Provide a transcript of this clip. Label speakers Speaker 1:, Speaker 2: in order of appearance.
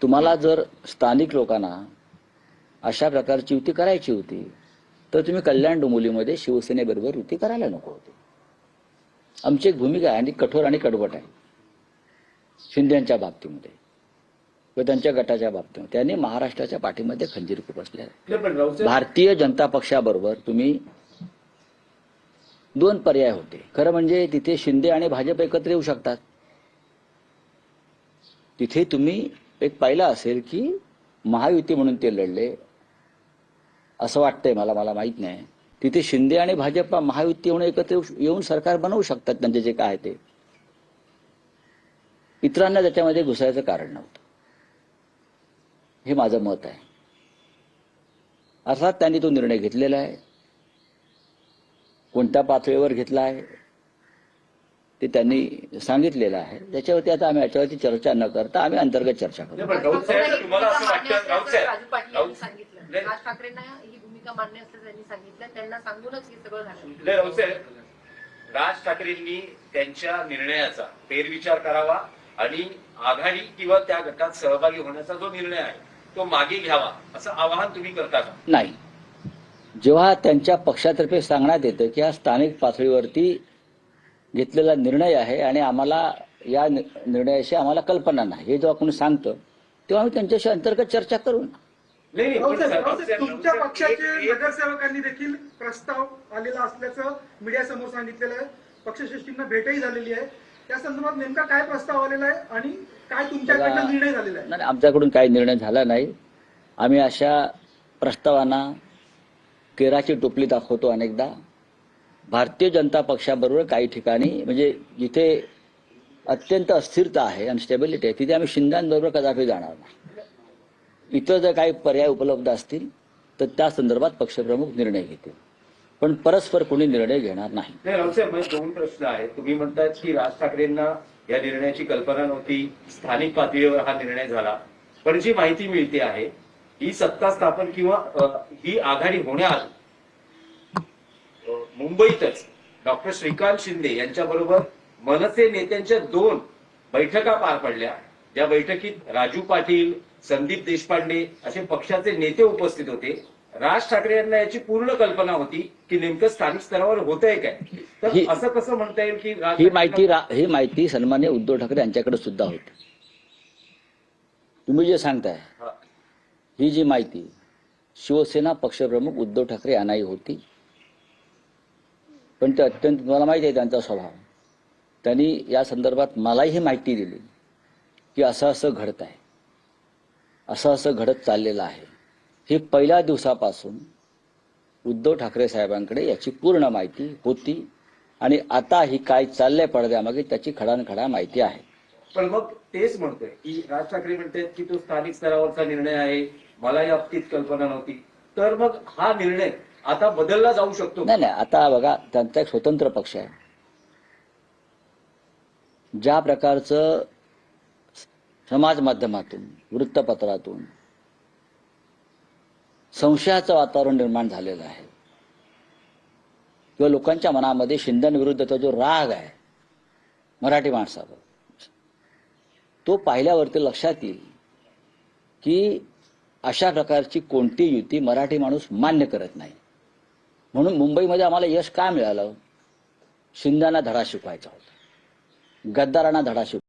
Speaker 1: तुम्हाला जर स्थानिक लोकांना अशा प्रकारची युती करायची होती तर तुम्ही कल्याण डोंबिवलीमध्ये शिवसेनेबरोबर युती करायला नको होती. आमची एक भूमिका आहे आणि कठोर आणि कडवट आहे शिंदेच्या बाबतीमध्ये व त्यांच्या गटाच्या बाबतीमध्ये. त्यांनी महाराष्ट्राच्या पाठीमध्ये खंजीर खुपसले आहे. भारतीय जनता पक्षाबरोबर तुम्ही दोन पर्याय होते. खरं म्हणजे तिथे शिंदे आणि भाजप एकत्र येऊ शकतात. तिथे तुम्ही एक पाहिलं असेल की महायुती म्हणून ते लढले असं वाटतंय मला माहित नाही. तिथे शिंदे आणि भाजप महायुती म्हणून एकत्र येऊन सरकार बनवू शकतात त्यांचे जे काय ते. इतरांना त्याच्यामध्ये घुसायचं कारण नव्हतं. हे माझं मत आहे. अर्थात त्यांनी तो निर्णय घेतलेला आहे. कोणत्या पातळीवर घेतला आहे ते त्यांनी सांगितलेलं आहे. त्याच्यावरती आता आम्ही याच्यावरती चर्चा न करता आम्ही अंतर्गत चर्चा करू.
Speaker 2: राज ठाकरेंना ही भूमिका मान्य असल्याचं त्यांनी सांगितलं. त्यांना सांगूनच हे सगळं झालं.
Speaker 3: राज ठाकरेंनी त्यांच्या निर्णयाचा फेरविचार करावा आणि आघाडी किंवा त्या गटात सहभागी होण्याचा जो निर्णय आहे तो मागे घ्यावा असं आवाहन तुम्ही करता का?
Speaker 1: नाही. जेव्हा त्यांच्या पक्षातर्फे सांगण्यात येतं की हा स्थानिक पातळीवरती घेतलेला निर्णय आहे आणि आम्हाला या निर्णयाशी आम्हाला कल्पना नाही हे जेव्हा कोणी सांगतं तेव्हा आम्ही त्यांच्याशी अंतर्गत चर्चा करू.
Speaker 4: तुमच्या पक्षाचे नगरसेवकांनी देखील प्रस्ताव आलेला असल्याचं मीडिया समोर सांगितलेलं आहे. पक्षश्रेष्ठींना भेटही झालेली आहे. त्या संदर्भात नेमका काय प्रस्ताव आलेला आहे आणि काय तुमच्याकडनं निर्णय झालेला आहे?
Speaker 1: नाही, आमच्याकडून काही निर्णय झाला नाही. आम्ही अशा प्रस्तावांना केराची टोपली दाखवतो अनेकदा. भारतीय जनता पक्षाबरोबर काही ठिकाणी म्हणजे जिथे अत्यंत अस्थिरता आहे अनस्टेबिलिटी आहे तिथे आम्ही शिंद्यांबरोबर कदापि जाणार नाही. इतर जर काही पर्याय उपलब्ध असतील तर त्या संदर्भात पक्षप्रमुख निर्णय घेतील, पण परस्पर कोणी निर्णय घेणार नाही.
Speaker 3: रावसाहेब, दोन प्रश्न आहेत. तुम्ही म्हणताय की राज ठाकरेंना या निर्णयाची कल्पना नव्हती, स्थानिक पातळीवर हा निर्णय झाला, पण जी माहिती मिळते आहे ही सत्ता स्थापन किंवा ही आघाडी होण्याआधी मुंबईतच डॉक्टर श्रीकांत शिंदे यांच्याबरोबर मनसे नेत्यांच्या 2 बैठका पार पडल्या. ज्या बैठकीत राजू पाटील, संदीप देशपांडे असे पक्षाचे नेते उपस्थित होते. राज ठाकरे यांना याची पूर्ण कल्पना होती की नेमकं स्थानिक स्तरावर होतंय काय. तर असं कसं म्हणता येईल की
Speaker 1: ही माहिती सन्मान्य उद्धव ठाकरे यांच्याकडे सुद्धा होती. तुम्ही जे सांगताय ही जी माहिती शिवसेना पक्षप्रमुख उद्धव ठाकरे यांनाही होती, पण ते अत्यंत मला माहिती आहे त्यांचा स्वभाव. त्यांनी या संदर्भात मलाही ही माहिती दिली की असं असं घडत आहे, असं असं घडत चाललेलं आहे. हे पहिल्या दिवसापासून उद्धव ठाकरे साहेबांकडे याची पूर्ण माहिती होती आणि आता ही काय चाललंय पडद्यामागे त्याची खडानखडा माहिती आहे.
Speaker 3: पण मग तेच म्हणतोय की राज ठाकरे म्हणतात की तो स्थानिक स्तरावरचा निर्णय आहे, मला या बाबतीत कल्पना नव्हती. तर मग हा निर्णय आता बदलला जाऊ शकतो?
Speaker 1: नाही, आता बघा त्यांचा एक स्वतंत्र पक्ष आहे. ज्या प्रकारचं समाज माध्यमातून वृत्तपत्रातून संशयाचं वातावरण निर्माण झालेलं आहे किंवा लोकांच्या मनामध्ये शिंदेविरुद्धचा जो राग आहे मराठी माणसावर तो पाहिल्यावरती लक्षात येईल की अशा प्रकारची कोणती युती मराठी माणूस मान्य करत नाही. म्हणून मुंबईमध्ये आम्हाला यश काय मिळालं? शिंदेना धडा शिकवायचा होता, गद्दारांना धडा शिकवायचा.